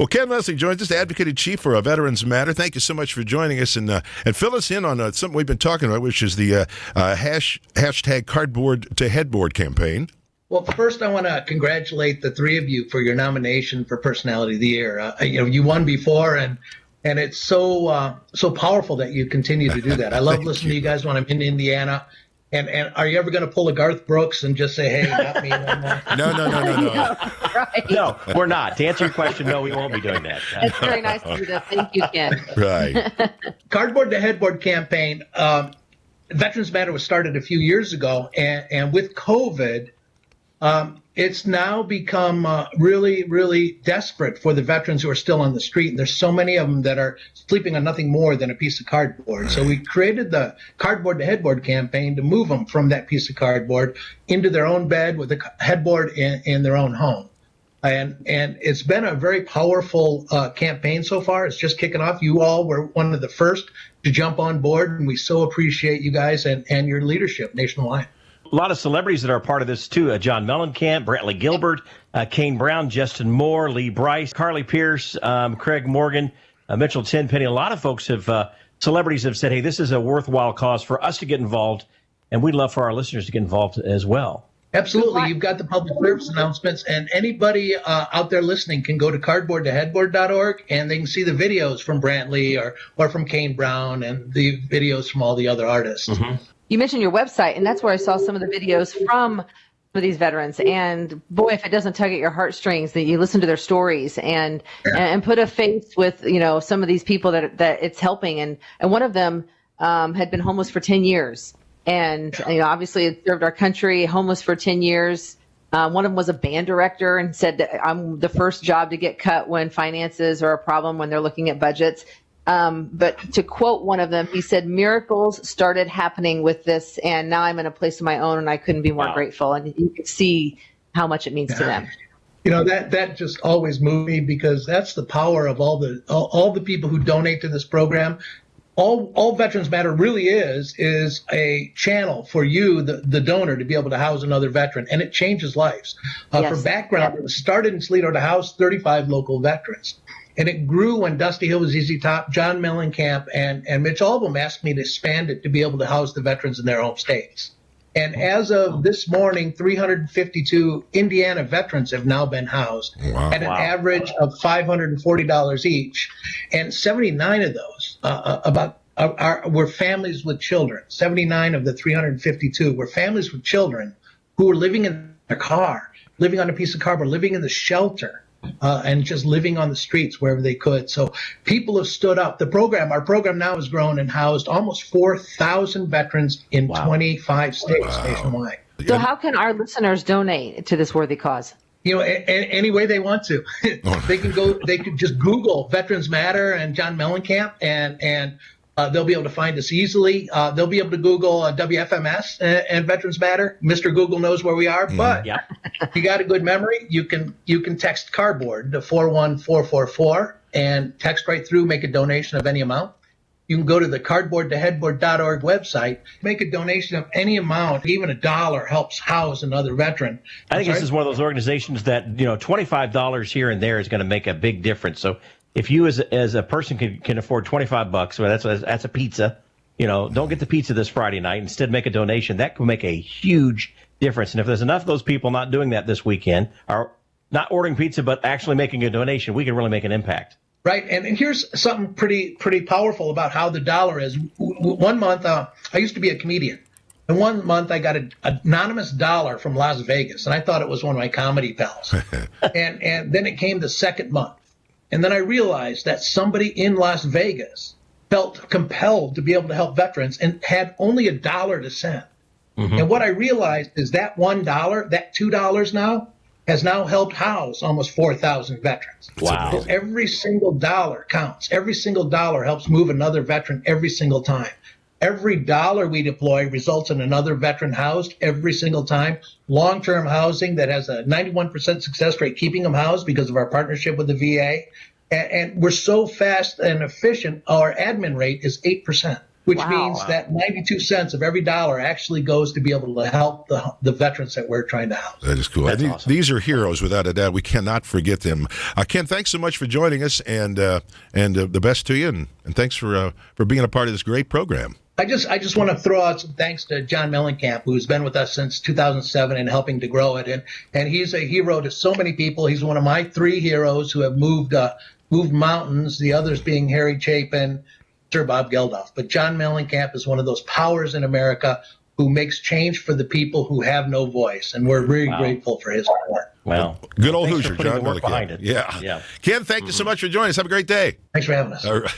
Well, Ken Leslie joins us, Advocate in Chief for Veterans Matter. Thank you so much for joining us, and fill us in on something we've been talking about, which is the hashtag Cardboard to Headboard campaign. Well, first, I want to congratulate the three of you for your nomination for Personality of the Year. You won before, and it's so powerful that you continue to do that. I love listening to you guys when I'm in Indiana. And are you ever going to pull a Garth Brooks and just say, hey, not me no more? No. Right. No, we're not. To answer your question, no, we won't be doing that. That's very nice of you to thank you, Ken. Right. Cardboard to Headboard campaign, Veterans Matter was started a few years ago. And with COVID, it's now become really, really desperate for the veterans who are still on the street. And there's so many of them that are sleeping on nothing more than a piece of cardboard. So we created the Cardboard to Headboard campaign to move them from that piece of cardboard into their own bed with a headboard in their own home. And it's been a very powerful campaign so far. It's just kicking off. You all were one of the first to jump on board, and we so appreciate you guys and your leadership nationwide. A lot of celebrities that are part of this, too. John Mellencamp, Brantley Gilbert, Kane Brown, Justin Moore, Lee Bryce, Carly Pierce, Craig Morgan, Mitchell Tenpenny. A lot of folks celebrities have said, hey, this is a worthwhile cause for us to get involved, and we'd love for our listeners to get involved as well. Absolutely. You've got the public service announcements, and anybody out there listening can go to cardboardtoheadboard.org, and they can see the videos from Brantley or from Kane Brown and the videos from all the other artists. Mm-hmm. You mentioned your website, and that's where I saw some of the videos from some of these veterans. And boy, if it doesn't tug at your heartstrings, that you listen to their stories and put a face with, some of these people that it's helping. And one of them had been homeless for 10 years. And obviously it served our country, homeless for 10 years. One of them was a band director and said that I'm the first job to get cut when finances are a problem, when they're looking at budgets. But to quote one of them, he said, miracles started happening with this, and now I'm in a place of my own, and I couldn't be more grateful. And you could see how much it means to them. That just always moved me, because that's the power of all the people who donate to this program. All Veterans Matter really is a channel for you, the donor, to be able to house another veteran, and it changes lives. Yes. For background, it was started in Toledo to house 35 local veterans. And it grew when Dusty Hill was ZZ Top, John Mellencamp, and Mitch all of them asked me to expand it to be able to house the veterans in their home states. And as of this morning, 352 Indiana veterans have now been housed at an average of $540 each. And 79 of those were families with children. 79 of the 352 were families with children who were living in their car, living on a piece of cardboard, living in the shelter. And just living on the streets wherever they could. So people have stood up. Our program now has grown and housed almost 4,000 veterans in 25 states nationwide. So how can our listeners donate to this worthy cause? Any way they want to. They could just Google Veterans Matter and John Mellencamp, and they'll be able to find us easily. They'll be able to Google WFMS and Veterans Matter. Mr. Google knows where we are, but if you got a good memory, you can text cardboard to 41444 and text right through, make a donation of any amount. You can go to the cardboardtoheadboard.org website, make a donation of any amount. Even $1 helps house another veteran. I think this is one of those organizations that, $25 here and there is going to make a big difference. So if you as a person can afford $25, well, that's a pizza. Don't get the pizza this Friday night. Instead, make a donation. That can make a huge difference. And if there's enough of those people not doing that this weekend, or not ordering pizza but actually making a donation, we can really make an impact. Right, and here's something pretty powerful about how the dollar is. 1 month, I used to be a comedian, and 1 month I got an anonymous dollar from Las Vegas, and I thought it was one of my comedy pals. and then it came the second month. And then I realized that somebody in Las Vegas felt compelled to be able to help veterans and had only $1 to send. Mm-hmm. And what I realized is that $1, that $2 now, has now helped house almost 4,000 veterans. Wow. So every single dollar counts. Every single dollar helps move another veteran every single time. Every dollar we deploy results in another veteran housed every single time. Long-term housing that has a 91% success rate, keeping them housed because of our partnership with the VA. And we're so fast and efficient, our admin rate is 8%. which Wow. means that 92 cents of every dollar actually goes to be able to help the veterans that we're trying to house. That is cool. That's And awesome. These are heroes, without a doubt. We cannot forget them. Ken, thanks so much for joining us, and the best to you, and thanks for being a part of this great program. I just want to throw out some thanks to John Mellencamp, who's been with us since 2007 and helping to grow it. And he's a hero to so many people. He's one of my 3 heroes who have moved mountains, the others being Harry Chapin, Sir Bob Geldof. But John Mellencamp is one of those powers in America who makes change for the people who have no voice. And we're very grateful for his support. Well, Good old thanks Hoosier, for putting John the work Mellencamp. behind it. Yeah. Yeah. Ken, thank you so much for joining us. Have a great day. Thanks for having us. All right.